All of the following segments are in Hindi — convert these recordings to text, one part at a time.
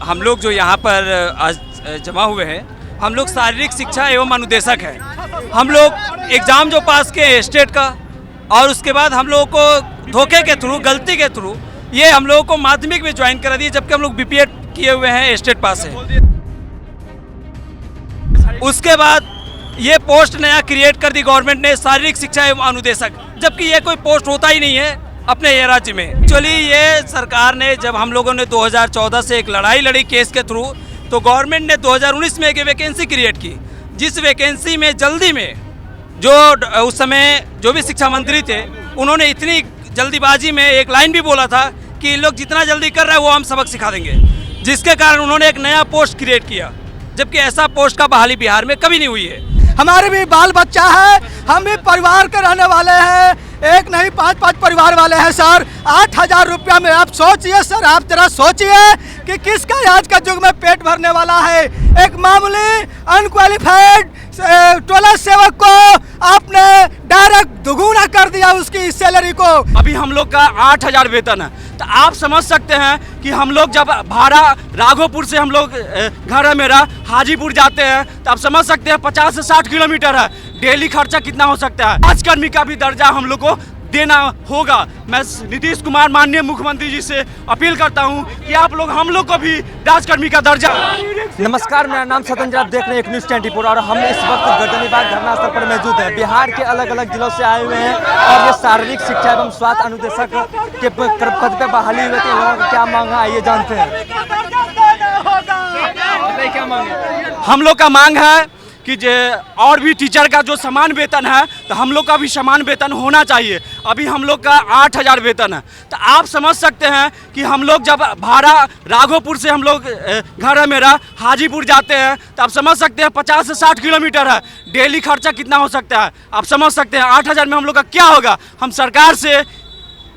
हम लोग जो यहाँ पर आज जमा हुए हैं, हम लोग शारीरिक शिक्षा एवं अनुदेशक हैं। हम लोग एग्ज़ाम जो पास किए स्टेट का, और उसके बाद हम लोगों को धोखे के थ्रू, गलती के थ्रू ये हम लोगों को माध्यमिक में ज्वाइन करा दिए, जबकि हम लोग बीपीएड किए हुए हैं, स्टेट पास है। उसके बाद ये पोस्ट नया क्रिएट कर दी गवर्नमेंट ने, शारीरिक शिक्षा एवं अनुदेशक, जबकि ये कोई पोस्ट होता ही नहीं है अपने ये राज्य में। एक्चुअली ये सरकार ने, जब हम लोगों ने 2014 से एक लड़ाई लड़ी केस के थ्रू, तो गवर्नमेंट ने 2019 में एक वैकेंसी क्रिएट की, जिस वैकेंसी में जल्दी में जो उस समय जो भी शिक्षा मंत्री थे, उन्होंने इतनी जल्दीबाजी में एक लाइन भी बोला था कि इन लोग जितना जल्दी कर रहे हैं वो हम सबक सिखा देंगे, जिसके कारण उन्होंने एक नया पोस्ट क्रिएट किया, जबकि ऐसा पोस्ट का बहाली बिहार में कभी नहीं हुई है। हमारे भी बाल बच्चा है, हम भी परिवार के रहने वाले हैं, एक नहीं 5-5 परिवार वाले हैं सर। 8,000 रुपया में आप सोचिए सर, आप जरा सोचिए कि किसका आज का युग में पेट भरने वाला है। एक मामूली अनक्वालिफाइड टोला सेवक को आपने डायरेक्ट दुगुना कर दिया उसकी सैलरी को। अभी हम लोग का 8,000 वेतन है, तो आप समझ सकते हैं कि हम लोग जब भाड़ा राघोपुर से हम लोग घर है मेरा हाजीपुर जाते हैं, तो आप समझ सकते हैं 50 से 60 किलोमीटर है, डेली खर्चा कितना हो सकता है। राजकर्मी का भी दर्जा हम लोग को देना होगा। मैं नीतीश कुमार माननीय मुख्यमंत्री जी से अपील करता हूं कि आप लोग हम लोग को भी राजकर्मी का दर्जा। नमस्कार, मेरा नाम सतंजर, आप देख रहे हैं एक न्यूज़ 24 और हम इस वक्त गर्दनीबाग धरना स्थल पर मौजूद हैं। बिहार के अलग अलग जिलों से आए हुए हैं और ये शारीरिक शिक्षा एवं स्वास्थ्य अनुदेशक के पद पे बहाली हुए थे। इन लोगों का क्या मांग है, आइए जानते हैं। क्या मांग है? हम लोग का मांग है कि और भी टीचर का जो समान वेतन है, तो हम लोग का भी समान वेतन होना चाहिए। अभी हम लोग का 8,000 वेतन है, तो आप समझ सकते हैं कि हम लोग जब भाड़ा राघोपुर से हम लोग घर है मेरा हाजीपुर जाते हैं, तो आप समझ सकते हैं 50 से 60 किलोमीटर है, डेली खर्चा कितना हो सकता है। आप समझ सकते हैं 8,000 में हम लोग का क्या होगा। हम सरकार से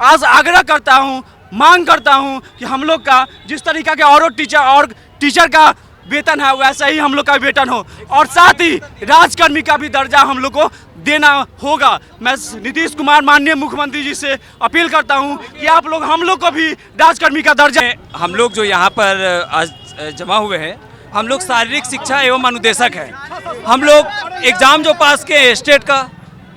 आज आग्रह करता हूँ, मांग करता हूँ कि हम लोग का जिस तरीका के और टीचर का वेतन है, वैसा ही हम लोग का वेतन हो, और साथ ही राजकर्मी का भी दर्जा हम लोग को देना होगा। मैं नीतीश कुमार माननीय मुख्यमंत्री जी से अपील करता हूं कि आप लोग हम लोग को भी राजकर्मी का दर्जा। हम लोग जो यहाँ पर आज जमा हुए हैं, हम लोग शारीरिक शिक्षा एवं अनुदेशक हैं। हम लोग एग्ज़ाम जो पास किए स्टेट का,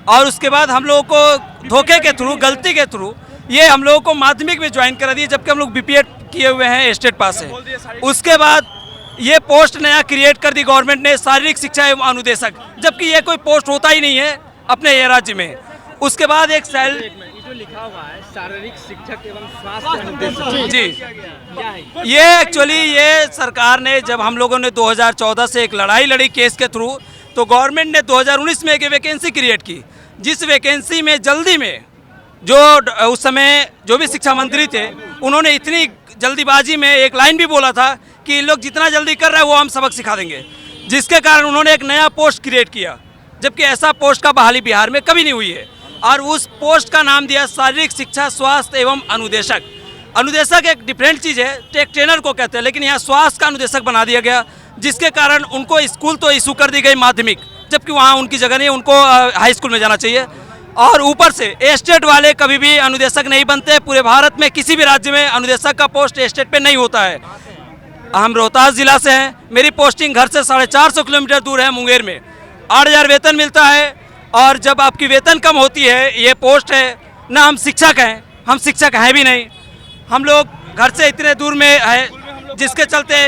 और उसके बाद हम लोगों को धोखे के थ्रू, गलती के थ्रू ये हम लोगों को माध्यमिक में ज्वाइन करा दिए, जबकि हम लोग बीपीएड किए हुए हैं, स्टेट पास है। उसके बाद ये पोस्ट नया क्रिएट कर दी गवर्नमेंट ने, शारीरिक शिक्षा एवं अनुदेशक, जबकि ये कोई पोस्ट होता ही नहीं है अपने ये राज्य में। उसके बाद एक जो लिखा हुआ है शारीरिक शिक्षक एवं स्वास्थ्य अनुदेशक जी, ये एक्चुअली ये सरकार ने, जब हम लोगों ने 2014 से एक लड़ाई लड़ी केस के थ्रू, तो गवर्नमेंट ने 2019 में एक वैकेंसी क्रिएट की, जिस वैकेंसी में जल्दी में जो उस समय जो भी शिक्षा मंत्री थे, उन्होंने इतनी जल्दीबाजी में एक लाइन भी बोला था कि इन लोग जितना जल्दी कर रहे हैं वो हम सबक सिखा देंगे, जिसके कारण उन्होंने एक नया पोस्ट क्रिएट किया, जबकि ऐसा पोस्ट का बहाली बिहार में कभी नहीं हुई है। और उस पोस्ट का नाम दिया शारीरिक शिक्षा स्वास्थ्य एवं अनुदेशक। अनुदेशक एक डिफरेंट चीज़ है, एक ट्रेनर को कहते हैं, लेकिन यहाँ स्वास्थ्य का अनुदेशक बना दिया गया, जिसके कारण उनको स्कूल तो इशू कर दी गई माध्यमिक, जबकि वहाँ उनकी जगह नहीं, उनको हाई स्कूल में जाना चाहिए। और ऊपर से स्टेट वाले कभी भी अनुदेशक नहीं बनते। पूरे भारत में किसी भी राज्य में अनुदेशक का पोस्ट स्टेट पे नहीं होता है। हम रोहतास जिला से हैं, मेरी पोस्टिंग घर से 450 किलोमीटर दूर है, मुंगेर में। 8,000 वेतन मिलता है, और जब आपकी वेतन कम होती है, ये पोस्ट है ना, हम शिक्षक हैं, हम शिक्षक हैं भी नहीं। हम लोग घर से इतने दूर में है, जिसके चलते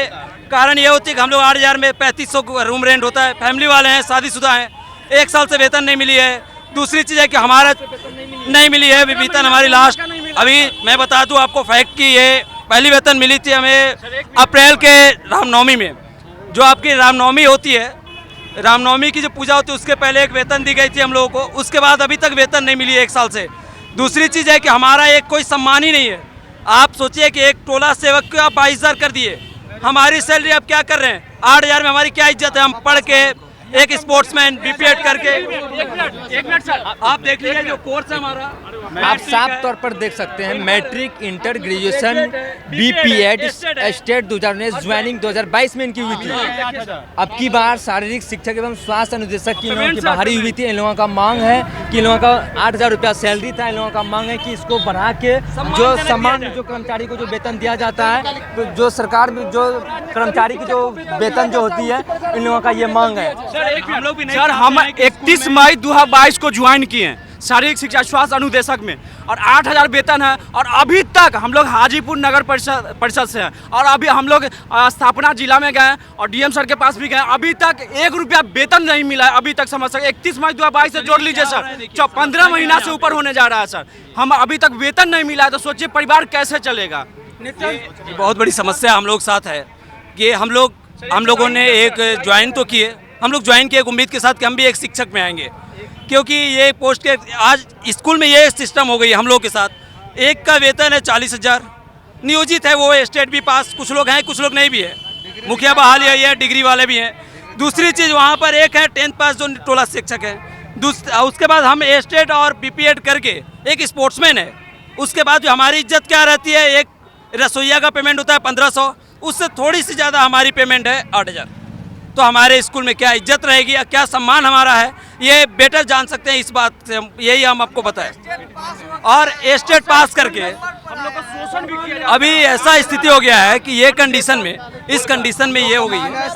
कारण ये होती है कि हम लोग 8,000 में 3500 रूम रेंट होता है। फैमिली वाले हैं, शादीशुदा हैं, 1 साल से वेतन नहीं मिली है। दूसरी चीज़ है कि हमारा नहीं मिली है वेतन, हमारी लास्ट, अभी मैं बता दूं आपको फैक्ट की, ये पहली वेतन मिली थी हमें अप्रैल के रामनवमी में। जो आपकी रामनवमी होती है, रामनवमी की जो पूजा होती है, उसके पहले एक वेतन दी गई थी हम लोगों को, उसके बाद अभी तक वेतन नहीं मिली है 1 साल से। दूसरी चीज़ है कि हमारा एक कोई सम्मान ही नहीं है। आप सोचिए कि एक टोला सेवक को आप 22,000 कर दिए, हमारी सैलरी आप क्या कर रहे हैं? 8,000 में हमारी क्या इज्जत है? हम पढ़ के एक स्पोर्ट्समैन बीपीएड करके। एक मिनट सर, आप देख लीजिए जो कोर्स है हमारा, आप साफ तौर पर देख सकते हैं matric, inter, graduation, BPEd, state 2019, joining 2022 में इनकी हुई थी। अब की बार शारीरिक शिक्षक एवं स्वास्थ्य अनुदेशक की इन लोगों की बहाली हुई थी। इन लोगों का मांग है कि इन लोगों का 8,000 रुपया सैलरी था। इन लोगों का मांग है कि इसको बढ़ा के जो सम्मान, जो कर्मचारी को जो वेतन दिया जाता है, तो जो सरकार में जो कर्मचारी की जो वेतन जो होती है, इन लोगों का ये मांग है। सर हम 31 मई 2022 को ज्वाइन किए हैं शारीरिक शिक्षा स्वास्थ्य अनुदेशक में, और 8,000 वेतन है। और अभी तक हम लोग हाजीपुर नगर परिषद से हैं, और अभी हम लोग स्थापना जिला में गए और डीएम सर के पास भी गए, अभी तक 1 रुपया वेतन नहीं मिला है अभी तक। समझ सकते 31 मई 2022 से जोड़ लीजिए सर, 15 महीना से ऊपर होने जा रहा है सर, हम अभी तक वेतन नहीं मिला है। तो सोचिए परिवार कैसे चलेगा। ये बहुत बड़ी समस्या हम लोग साथ है कि हम लोगों ने एक ज्वाइन तो किए, हम लोग ज्वाइन किए एक उम्मीद के साथ कि हम भी एक शिक्षक में आएंगे, क्योंकि ये पोस्ट के आज स्कूल में ये सिस्टम हो गई है हम लोग के साथ। एक का वेतन है 40,000, नियोजित है वो स्टेट भी पास, कुछ लोग हैं कुछ लोग नहीं भी है, मुखिया बहाली है, डिग्री वाले भी हैं। दूसरी चीज़ वहाँ पर एक है 10th पास जो टोला शिक्षक है, उसके बाद हम स्टेट और बीपीएड करके एक स्पोर्ट्समैन है। उसके बाद जो हमारी इज्जत क्या रहती है, एक रसोइया का पेमेंट होता है 1500, उससे थोड़ी सी ज़्यादा हमारी पेमेंट है 8,000। तो हमारे स्कूल में क्या इज्जत रहेगी या क्या सम्मान हमारा है, ये बेटर जान सकते हैं इस बात से, यही हम आपको बताएं। और स्टेट पास करके हम लोग का शोषण भी किया, अभी ऐसा स्थिति हो गया है कि ये कंडीशन में, इस कंडीशन में ये हो गई है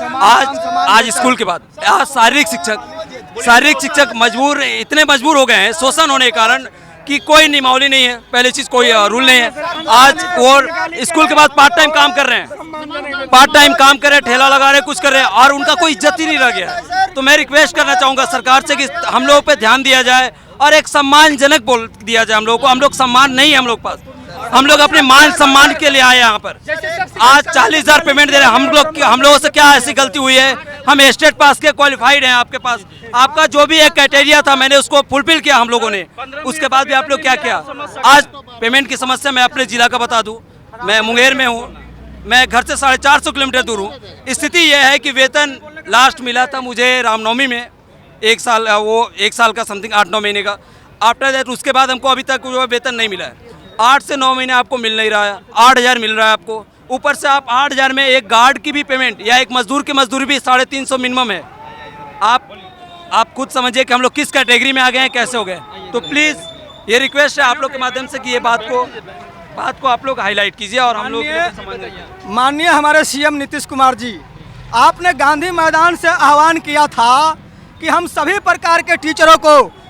आज स्कूल के बाद आज शारीरिक शिक्षक इतने मजबूर हो गए हैं शोषण होने के कारण कि कोई नियमावली नहीं है, पहली चीज़ कोई रूल नहीं है। आज वो स्कूल के बाद पार्ट टाइम काम कर रहे हैं, ठेला लगा रहे हैं, कुछ कर रहे हैं, और उनका कोई इज्जत ही नहीं रह गया। तो मैं रिक्वेस्ट करना चाहूँगा सरकार से कि हम लोगों पे ध्यान दिया जाए और एक सम्मानजनक बोल दिया जाए हम लोगों को। हम लोग सम्मान नहीं है हम लोग पास, हम लोग अपने मान सम्मान के लिए आए यहाँ पर। आज 40,000 पेमेंट दे रहे हैं हम लोगों से क्या ऐसी गलती हुई है? हम स्टेट पास के क्वालिफाइड हैं, आपके पास आपका जो भी एक क्राइटेरिया था मैंने उसको फुलफिल किया हम लोगों ने, उसके बाद भी आप लोग क्या किया? आज पेमेंट की समस्या मैं अपने जिला का बता दूं, मैं मुंगेर में हूं, मैं घर से 450 किलोमीटर दूर हूं। स्थिति यह है कि वेतन लास्ट मिला था मुझे रामनवमी में, 1 साल का समथिंग 8-9 महीने का। आफ्टर दैट उसके बाद हमको अभी तक जो वेतन नहीं मिला है। 8 से 9 महीने आपको मिल नहीं रहा है, 8,000 मिल रहा है आपको, ऊपर से आप 8,000 में एक गार्ड की भी पेमेंट या एक मजदूर की मजदूरी भी 350 मिनिमम है। आप खुद समझिए कि हम लोग किस कैटेगरी में आ गए हैं, कैसे हो गए। तो प्लीज़ ये रिक्वेस्ट है आप लोग के माध्यम से कि ये बात को आप लोग हाईलाइट कीजिए और हम लोग। माननीय हमारे सीएम नीतीश कुमार जी, आपने गांधी मैदान से आह्वान किया था कि हम सभी प्रकार के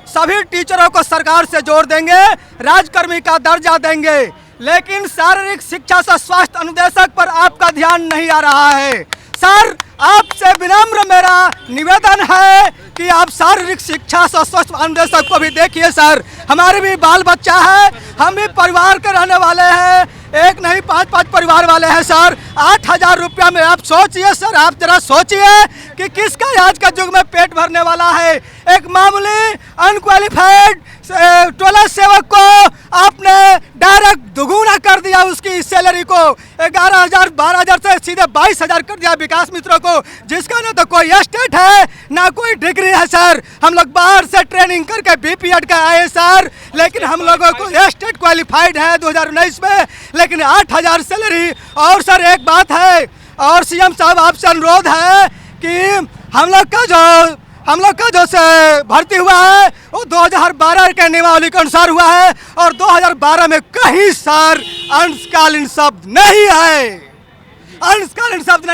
सभी टीचरों को सरकार से जोड़ देंगे, राजकर्मी का दर्जा देंगे, लेकिन शारीरिक शिक्षा से स्वास्थ्य अनुदेशक पर आपका ध्यान नहीं आ रहा है। सर, आपसे विनम्र मेरा निवेदन है कि आप शारीरिक शिक्षा से स्वास्थ्य अनुदेशक को भी देखिए। सर, हमारे भी बाल बच्चा है, हम भी परिवार के रहने वाले हैं, एक नहीं 5-5 परिवार वाले हैं। सर, 8,000 रुपया में आप सोचिए सर, आप जरा सोचिए कि किसका आज का युग में पेट भरने वाला है। एक मामूली अनक्वालिफाइड टोला सेवक को आपने डायरेक्ट दुगुना कर दिया उसकी सैलरी को, 11,000 12,000 से सीधे 22,000 कर दिया विकास मित्रों को, जिसका ना तो कोई स्टेट है ना कोई डिग्री है। सर, हम लोग बाहर से ट्रेनिंग करके बीपीएड का आए सर, लेकिन हम लोगों को स्टेट क्वालिफाइड है 2019 में, लेकिन 8,000 सैलरी। और सर एक बात है, और सीएम साहब आपसे अनुरोध है कि हम लोग का जो भर्ती हुआ है वो 2012 के नियमावली के अनुसार हुआ है, और 2012 में कहीं सर अंशकालीन शब्द नहीं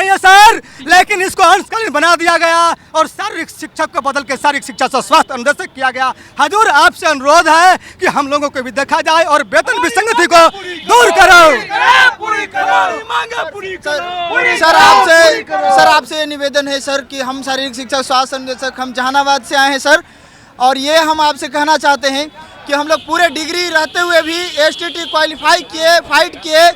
है सर, लेकिन इसको अंशकालीन बना दिया गया और शारीरिक शिक्षक को बदल के शारीरिक शिक्षा से स्वास्थ्य अनुदेशक किया गया। हजूर आपसे अनुरोध है कि हम लोगों को भी देखा जाए और वेतन विसंगति को दूर करो। सर आपसे ये निवेदन है सर कि हम शारीरिक शिक्षा स्वास्थ्य अनुदेशक हम जहानाबाद से आए हैं सर, और ये हम आपसे कहना चाहते हैं कि हम लोग पूरे डिग्री रहते हुए भी एसटीटी क्वालिफाई किए, फाइट किए,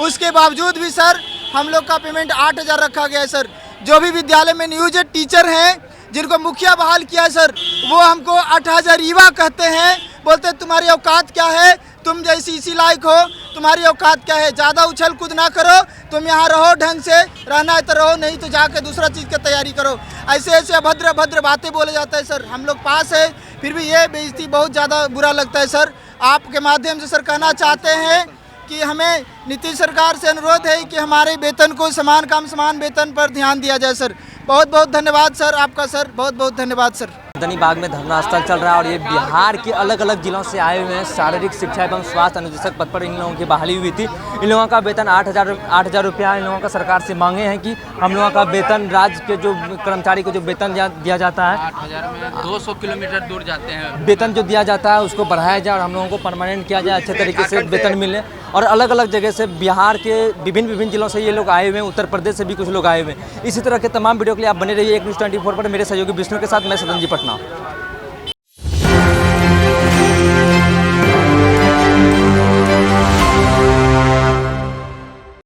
उसके बावजूद भी सर हम लोग का पेमेंट 8,000 रखा गया है। सर, जो भी विद्यालय में नियोजित टीचर हैं जिनको मुखिया बहाल किया है सर, वो हमको 8,000 युवा कहते हैं, बोलते हैं तुम्हारी औकात क्या है, तुम जैसी इसी लायक हो, तुम्हारी औकात क्या है, ज़्यादा उछल कूद ना करो, तुम यहाँ रहो ढंग से, रहना है तो रहो, नहीं तो जाके दूसरा चीज़ की तैयारी करो। ऐसे ऐसे अभद्र भद्र बातें बोले जाता है सर। हम लोग पास है फिर भी ये बेइज्जती बहुत ज़्यादा बुरा लगता है सर। आपके माध्यम से सर कहना चाहते हैं कि हमें नीतीश सरकार से अनुरोध है कि हमारे वेतन को समान काम समान वेतन पर ध्यान दिया जाए सर। बहुत बहुत धन्यवाद सर आपका सर, बहुत बहुत धन्यवाद सर। गर्दनी बाग में धरना स्थल चल रहा है और ये बिहार के अलग अलग जिलों से आए हुए हैं। शारीरिक शिक्षा एवं स्वास्थ्य अनुदेशक पद पर इन लोगों की बहाली हुई थी। इन लोगों का वेतन 8,000 रुपया इन लोगों का सरकार से मांगे हैं कि हम लोगों का वेतन, राज्य के जो कर्मचारी को जो वेतन दिया जाता है 8,000 में 200 किलोमीटर दूर जाते हैं, वेतन जो दिया जाता है उसको बढ़ाया जाए और हम लोगों को परमानेंट किया जाए, अच्छे तरीके से वेतन मिले। और अलग अलग जगह से बिहार के विभिन्न जिलों से ये लोग आए हुए हैं, उत्तर प्रदेश से भी कुछ लोग आए हुए हैं। इसी तरह के तमाम वीडियो के लिए आप बने रहिए एक न्यूज़ 24 पर। मेरे सहयोगी विष्णु के साथ मैं सदन जी, पटना।